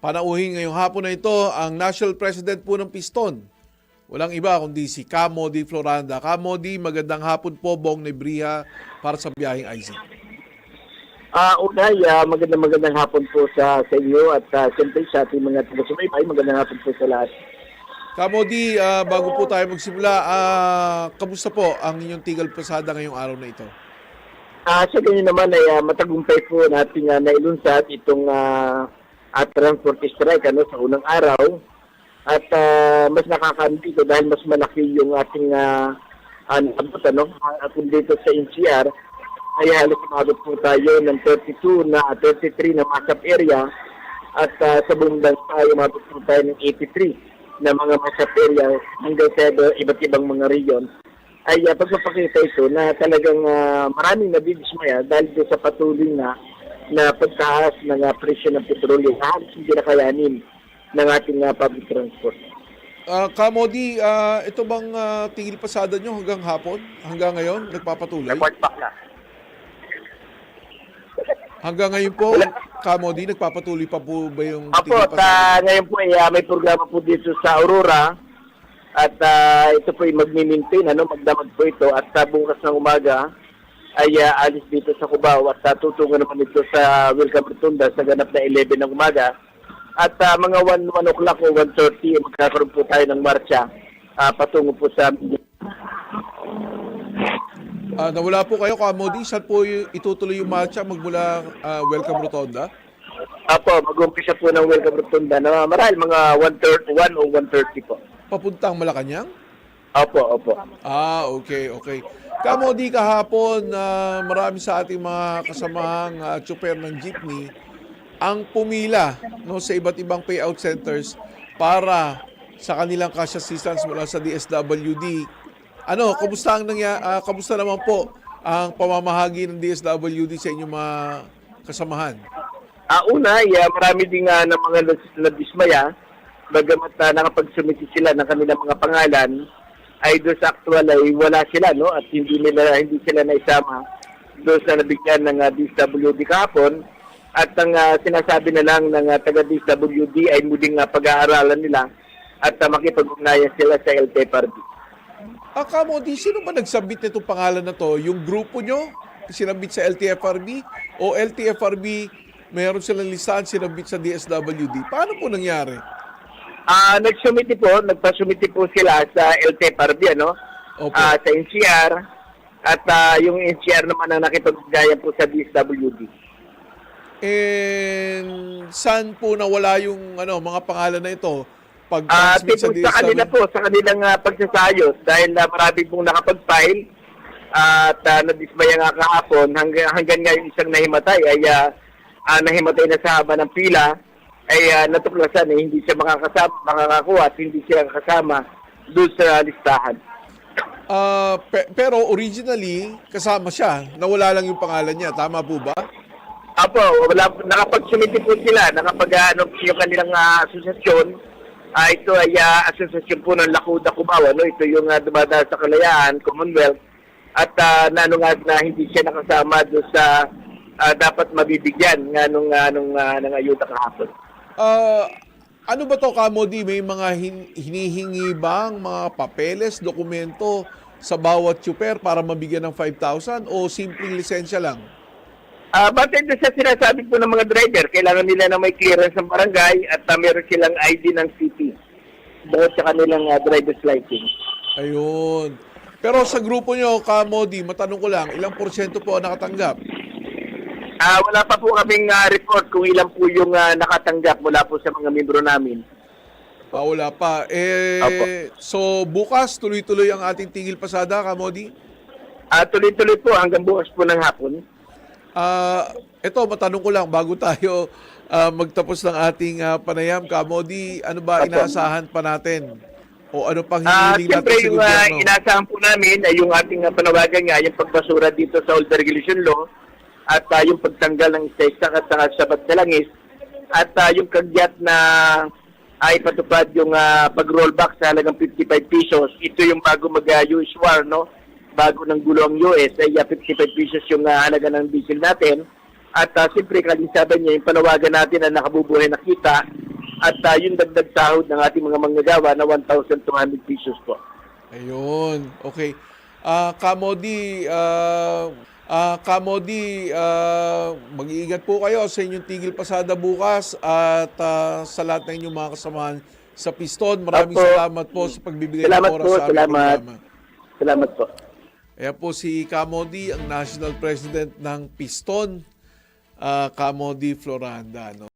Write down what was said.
Panauhin ngayong hapon na ito ang National President po ng Piston. Walang iba kundi si Camody Floranda. Camody, magandang hapon po, Bong Nebriha para sa Biyaheng Isaac. Unay, magandang hapon po sa inyo at siyempre sa ating mga taga-subaybay, magandang hapon po sa lahat. Camody, bago po tayo magsimula, kamusta po ang inyong Tigal Pasada ngayong araw na ito? Sa ganyan naman ay matagumpay po natin nailunsad itong transport strike sa unang araw at mas nakakantito dahil mas malaki yung ating abot kung dito sa NCR ay halos umabot po tayo ng 33 na masap area at sa buong bansa ay umabot po tayo ng 83 na mga masap area hanggang sa iba't ibang mga region. Ay pagpapakita ito na talagang maraming nabibismaya dahil sa patuloy na pagtaas ng presyo ng petrolyo na halos hindi na kayanin ng ating public transport. Camody, ito bang tigil pasada nyo hanggang hapon? Hanggang ngayon, nagpapatuloy? Report back na. Hanggang ngayon po, Camody, nagpapatuloy pa po ba yung tigil Apo, pasada? ngayon po may programa po dito sa Aurora at ito po ay magmi-maintain, magdamag po ito at bukas ng umaga ay alis dito sa Cubao at tutungo naman ito sa Welcome Rotunda sa ganap na 11 ng umaga. At mga 1 o'clock o 1:30 magkakaroon po tayo ng marcha patungo po sa... Nawala po kayo, Camody. Saan po itutuloy yung marcha magmula Welcome Rotonda? Apo, mag-umpisa po ng Welcome Rotunda na marahil mga 1 o 1:30 po. Papuntang Malacanang? Opo. Okay. Camody, kahapon, marami sa ating mga kasamahang tsuper ng jeepney ang pumila sa iba't ibang payout centers para sa kanilang cash assistance mula sa DSWD. Kamusta naman po ang pamamahagi ng DSWD sa inyong mga kasamahan? Marami din ng mga nadismaya, bagamat nakapagsumiti sila ng kanilang mga pangalan, ay doon sa actual ay wala sila, at hindi sila naisama doon sa nabigyan ng DSWD kahapon. At ang sinasabi na lang ng taga-DSWD ay muling pag-aaralan nila at makipag-ugnayan sila sa LTFRB. Camody, sino ba nagsabit nitong pangalan na to? Yung grupo nyo, sinabit sa LTFRB? O LTFRB, mayroon silang listahan, sinabit sa DSWD? Paano po nangyari? Nagpasumiti po sila sa LTFRB, sa NCR, at yung NCR naman ang nakipag-ugnayan po sa DSWD. And saan po nawala yung mga pangalan na ito? Pag-transmit sa sa kanilang pagsasayos dahil marami pong nakapag-file at nadismaya nga kahapon hanggang nga yung isang nahimatay ay nahimatay na sa haba ng pila ay natuklasan hindi siya makakakuha at hindi siya kasama doon sa listahan. Pero originally, kasama siya. Nawala lang yung pangalan niya. Tama po ba? Apo, nakapag-sumiti po sila, yung kanilang asosasyon. Ito ay asosasyon po ng Lakuda Cubao, ito yung dumadaan sa Kalayaan, Commonwealth, at na hindi siya nakasama doon sa dapat mabibigyan ng ayuda kahapon. Ano ba to, Camody? May mga hinihingi bang mga papeles, dokumento sa bawat tsuper para mabigyan ng 5,000 o simpleng lisensya lang? Batay doon sa sinasabi po ng mga driver, kailangan nila na may clearance ng barangay at meron silang ID ng city bukod sa kanilang driver's license. Ayun. Pero sa grupo nyo, Camody, matanong ko lang, ilang porsyento po ang nakatanggap? Wala pa po kaming report kung ilan po yung nakatanggap mula po sa mga membro namin. Wala pa. Opo. So bukas, tuloy-tuloy ang ating tigil pasada, Camody? Tuloy-tuloy po hanggang bukas po ng hapon. Ito, matanong ko lang, bago tayo magtapos ng ating panayam, Camody, ano ba inaasahan pa natin? O ano pang hinihiling natin siyempre, sa gobyerno? Siyempre, yung inaasahan po namin ay yung ating panawagan nga, yung pagbasura dito sa Old Regulation Law at yung pagtanggal ng isa-isa at sabat na langis at yung kagyat na ay patupad yung pag-rollback sa halagang 55 pesos. Ito yung bago mag-US war, bago ng gulo ang US ay 55 pesos yung halaga ng diesel natin. At siyempre, kalinsaban niya yung panawagan natin na nakabubuhay na kita at yung dagdag sahod ng ating mga manggagawa na 1,200 pesos po. Ayun. Okay. Kamodi, mag-iingat po kayo sa inyong tigil pasada bukas at sa lahat ng inyong mga kasamahan sa Piston. Maraming Opo. salamat po sa pagbibigay ng Salamat oras po, sa aming salamat. programa. Salamat po. Ayan po si Kamodi, ang National President ng Piston, Kamodi Floranda. No?